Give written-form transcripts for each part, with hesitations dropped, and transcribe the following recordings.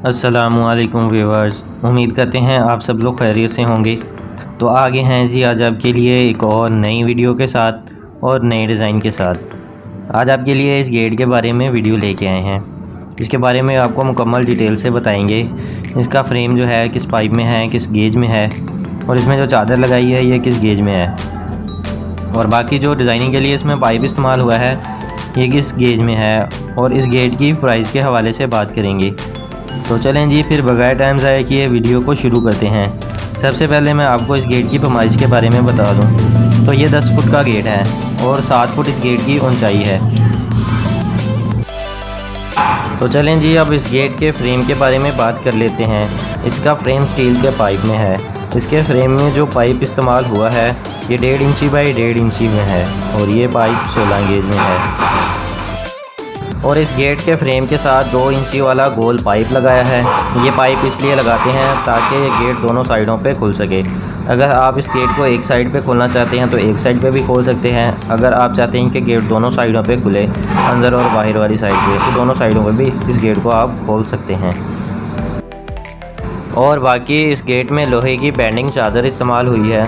अस्सलामुअलैकुम व्यूअर्स, उम्मीद करते हैं आप सब लोग खैरियत से होंगे। तो आगे हैं जी आज आपके लिए एक और नई वीडियो के साथ और नए डिज़ाइन के साथ। आज आपके लिए इस गेट के बारे में वीडियो लेके आए हैं। इसके बारे में आपको मुकम्मल डिटेल से बताएंगे। इसका फ्रेम जो है किस पाइप में है, किस गेज में है, और इसमें जो चादर लगाई है ये किस गेज में है, और बाकी जो डिज़ाइनिंग के लिए इसमें पाइप इस्तेमाल हुआ है ये किस गेज में है, और इस गेट की प्राइस के हवाले से बात करेंगे। तो चलें जी, फिर बगैर टाइम ज़ाया किए वीडियो को शुरू करते हैं। सबसे पहले मैं आपको इस गेट की पैमाइश के बारे में बता दूं। तो ये 10 फुट का गेट है और 7 फुट इस गेट की ऊंचाई है। तो चलें जी, अब इस गेट के फ्रेम के बारे में बात कर लेते हैं। इसका फ्रेम स्टील के पाइप में है। इसके फ्रेम में जो पाइप इस्तेमाल हुआ है ये 1.5 इंची बाई 1.5 इंची में है, और ये पाइप 16 गेज में है। और इस गेट के फ्रेम के साथ 2 इंची वाला गोल पाइप लगाया है। ये पाइप इसलिए लगाते हैं ताकि ये गेट दोनों साइडों पे खुल सके। अगर आप इस गेट को एक साइड पे खोलना चाहते हैं तो एक साइड पे भी खोल सकते हैं। अगर आप चाहते हैं कि गेट दोनों साइडों पे खुले, अंदर और बाहर वाली साइड पे, तो दोनों साइडों पे भी इस गेट को आप खोल सकते हैं। और बाकी इस गेट में लोहे की बैंडिंग चादर इस्तेमाल हुई है,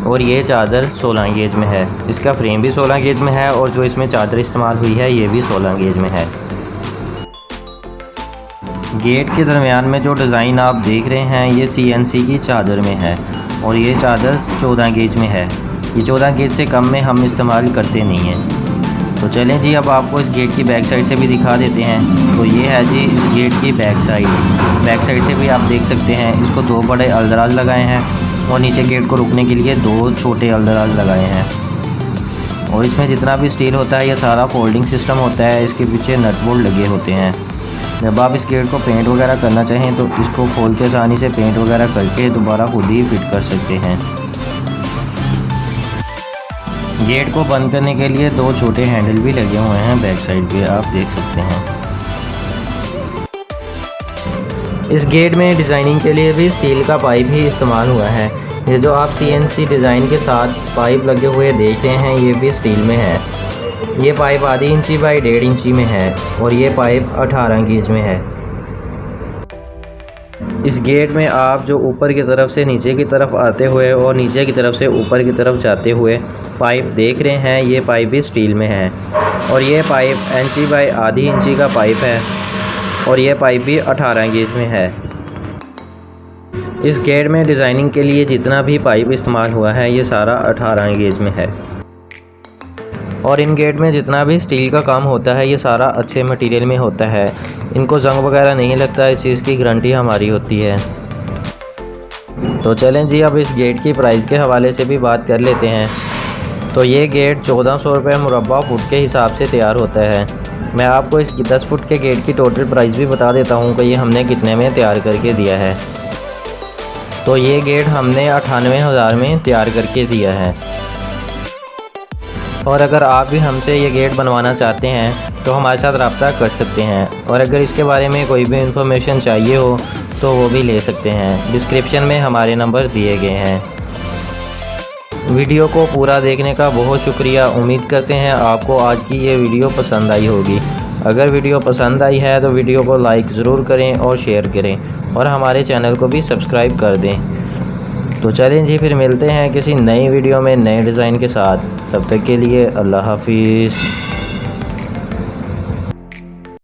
और ये चादर 16 गेज में है। इसका फ्रेम भी 16 गेज में है, और जो इसमें चादर इस्तेमाल हुई है ये भी 16 गेज में है। गेट के दरमियान में जो डिज़ाइन आप देख रहे हैं ये CNC की चादर में है, और ये चादर 14 गेज में है। ये 14 गेज से कम में हम इस्तेमाल करते नहीं हैं। तो चलें जी, अब आपको इस गेट की बैक साइड से भी दिखा देते हैं। तो ये है जी इस गेट की बैक साइड। बैक साइड से भी आप देख सकते हैं, इसको 2 बड़े अलदराज लगाए हैं, और नीचे गेट को रुकने के लिए 2 छोटे अलदराज लगाए हैं। और इसमें जितना भी स्टील होता है ये सारा फोल्डिंग सिस्टम होता है। इसके पीछे नट बोल्ट लगे होते हैं। जब आप इस गेट को पेंट वगैरह करना चाहें तो इसको खोल के आसानी से पेंट वगैरह करके दोबारा खुद ही फिट कर सकते हैं। गेट को बंद करने के लिए 2 छोटे हैंडल भी लगे हुए हैं बैक साइड पे, आप देख सकते हैं। इस गेट में डिज़ाइनिंग के लिए भी स्टील का पाइप ही इस्तेमाल हुआ है। ये जो आप CNC डिज़ाइन के साथ पाइप लगे हुए देख रहे हैं ये भी स्टील में है। ये पाइप आधी इंची बाई 1.5 इंची में है, और ये पाइप 18 गेज में है। इस गेट में आप जो ऊपर की तरफ से नीचे की तरफ आते हुए और नीचे की तरफ से ऊपर की तरफ जाते हुए पाइप देख रहे हैं ये पाइप भी स्टील में है, और ये पाइप इंची बाई आधी इंची का पाइप है, और ये पाइप भी 18 गेज में है। इस गेट में डिज़ाइनिंग के लिए जितना भी पाइप इस्तेमाल हुआ है ये सारा 18 गेज में है। और इन गेट में जितना भी स्टील का काम होता है ये सारा अच्छे मटेरियल में होता है। इनको जंग वगैरह नहीं लगता, इस चीज़ की गारंटी हमारी होती है। तो चलें जी, अब इस गेट की प्राइस के हवाले से भी बात कर लेते हैं। तो ये गेट 1400 रुपये मुरब्बा फुट के हिसाब से तैयार होता है। मैं आपको इस 10 फुट के गेट की टोटल प्राइस भी बता देता हूँ कि ये हमने कितने में तैयार करके दिया है। तो ये गेट हमने 98,000 में तैयार करके दिया है। और अगर आप भी हमसे ये गेट बनवाना चाहते हैं तो हमारे साथ रब्ता कर सकते हैं, और अगर इसके बारे में कोई भी इंफॉर्मेशन चाहिए हो तो वो भी ले सकते हैं। डिस्क्रिप्शन में हमारे नंबर दिए गए हैं। वीडियो को पूरा देखने का बहुत शुक्रिया। उम्मीद करते हैं आपको आज की ये वीडियो पसंद आई होगी। अगर वीडियो पसंद आई है तो वीडियो को लाइक ज़रूर करें और शेयर करें, और हमारे चैनल को भी सब्सक्राइब कर दें। तो चलें जी, फिर मिलते हैं किसी नई वीडियो में नए डिज़ाइन के साथ। तब तक के लिए अल्लाह हाफिज़।